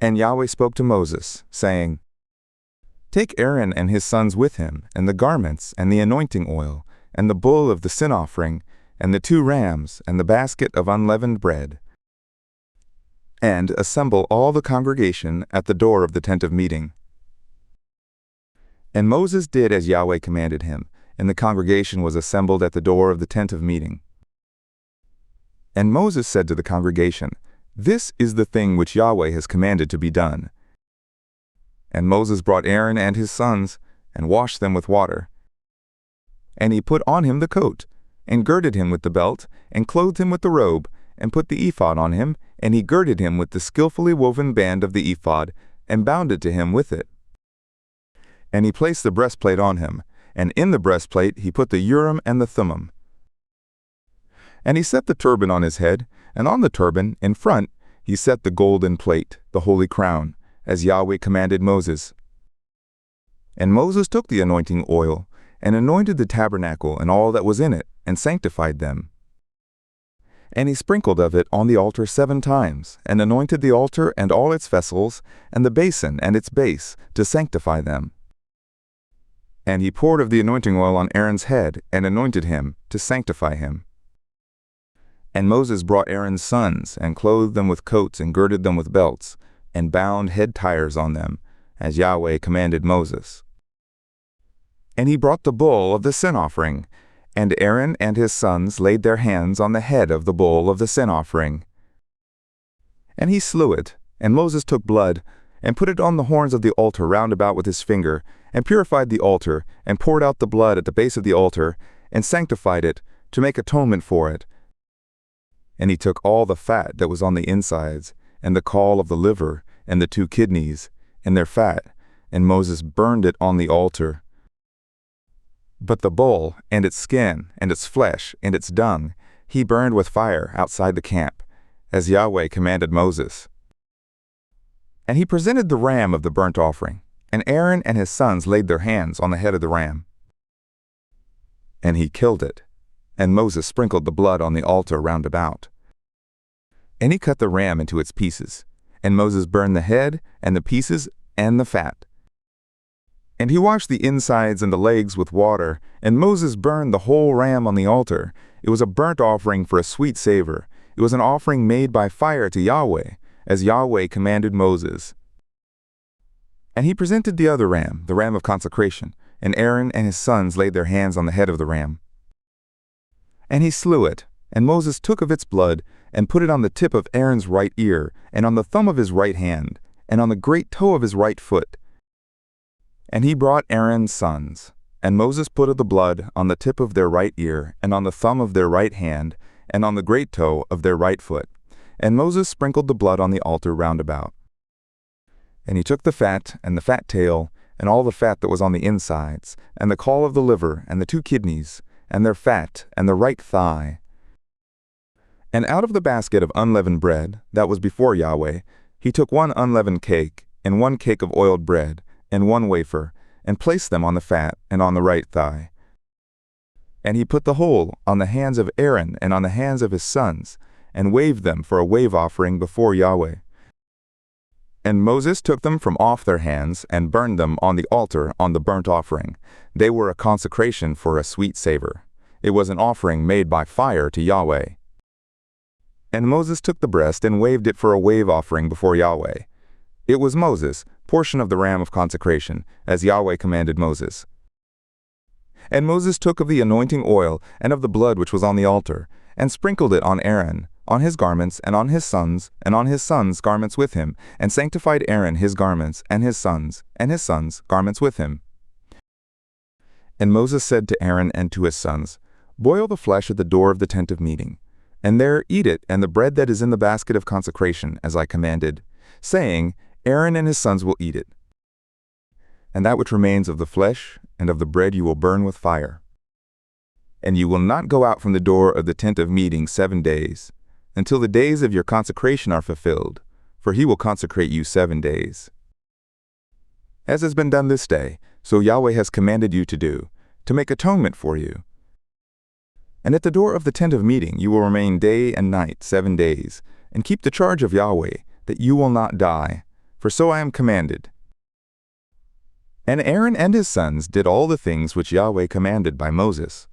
And Yahweh spoke to Moses, saying, Take Aaron and his sons with him, and the garments, and the anointing oil, and the bull of the sin offering, and the 2 rams, and the basket of unleavened bread, and assemble all the congregation at the door of the tent of meeting. And Moses did as Yahweh commanded him, and the congregation was assembled at the door of the tent of meeting. And Moses said to the congregation, This is the thing which Yahweh has commanded to be done. And Moses brought Aaron and his sons, and washed them with water. And he put on him the coat, and girded him with the belt, and clothed him with the robe, and put the ephod on him, and he girded him with the skillfully woven band of the ephod, and bound it to him with it. And he placed the breastplate on him, and in the breastplate he put the Urim and the Thummim. And he set the turban on his head, and on the turban, in front, he set the golden plate, the holy crown, as Yahweh commanded Moses. And Moses took the anointing oil, and anointed the tabernacle and all that was in it, and sanctified them. And he sprinkled of it on the altar 7 times, and anointed the altar and all its vessels, and the basin and its base, to sanctify them. And he poured of the anointing oil on Aaron's head, and anointed him, to sanctify him. And Moses brought Aaron's sons, and clothed them with coats, and girded them with belts, and bound head tires on them, as Yahweh commanded Moses. And he brought the bull of the sin offering, and Aaron and his sons laid their hands on the head of the bull of the sin offering. And he slew it, and Moses took blood, and put it on the horns of the altar round about with his finger, and purified the altar, and poured out the blood at the base of the altar, and sanctified it, to make atonement for it. And he took all the fat that was on the insides, and the caul of the liver, and the 2 kidneys, and their fat, and Moses burned it on the altar. But the bull, and its skin, and its flesh, and its dung, he burned with fire outside the camp, as Yahweh commanded Moses. And he presented the ram of the burnt offering, and Aaron and his sons laid their hands on the head of the ram. And he killed it, and Moses sprinkled the blood on the altar round about. And he cut the ram into its pieces, and Moses burned the head, and the pieces, and the fat. And he washed the insides and the legs with water, and Moses burned the whole ram on the altar. It was a burnt offering for a sweet savor. It was an offering made by fire to Yahweh, as Yahweh commanded Moses. And he presented the other ram, the ram of consecration, and Aaron and his sons laid their hands on the head of the ram. And he slew it, and Moses took of its blood, and put it on the tip of Aaron's right ear, and on the thumb of his right hand, and on the great toe of his right foot. And he brought Aaron's sons, and Moses put of the blood on the tip of their right ear, and on the thumb of their right hand, and on the great toe of their right foot. And Moses sprinkled the blood on the altar round about. And he took the fat, and the fat tail, and all the fat that was on the insides, and the caul of the liver, and the 2 kidneys, and their fat, and the right thigh. And out of the basket of unleavened bread, that was before Yahweh, he took 1 unleavened cake, and 1 cake of oiled bread, and 1 wafer, and placed them on the fat, and on the right thigh. And he put the whole on the hands of Aaron, and on the hands of his sons, and waved them for a wave offering before Yahweh. And Moses took them from off their hands, and burned them on the altar on the burnt offering. They were a consecration for a sweet savor. It was an offering made by fire to Yahweh. And Moses took the breast, and waved it for a wave offering before Yahweh. It was Moses' portion of the ram of consecration, as Yahweh commanded Moses. And Moses took of the anointing oil, and of the blood which was on the altar, and sprinkled it on Aaron, on his garments, and on his sons' garments with him, and sanctified Aaron his garments, and his sons' garments with him. And Moses said to Aaron and to his sons, Boil the flesh at the door of the tent of meeting, and there eat it, and the bread that is in the basket of consecration, as I commanded, saying, Aaron and his sons will eat it. And that which remains of the flesh and of the bread you will burn with fire. And you will not go out from the door of the tent of meeting 7 days, until the days of your consecration are fulfilled, for he will consecrate you 7 days. As has been done this day, so Yahweh has commanded you to do, to make atonement for you. And at the door of the tent of meeting you will remain day and night 7 days, and keep the charge of Yahweh, that you will not die, for so I am commanded." And Aaron and his sons did all the things which Yahweh commanded by Moses.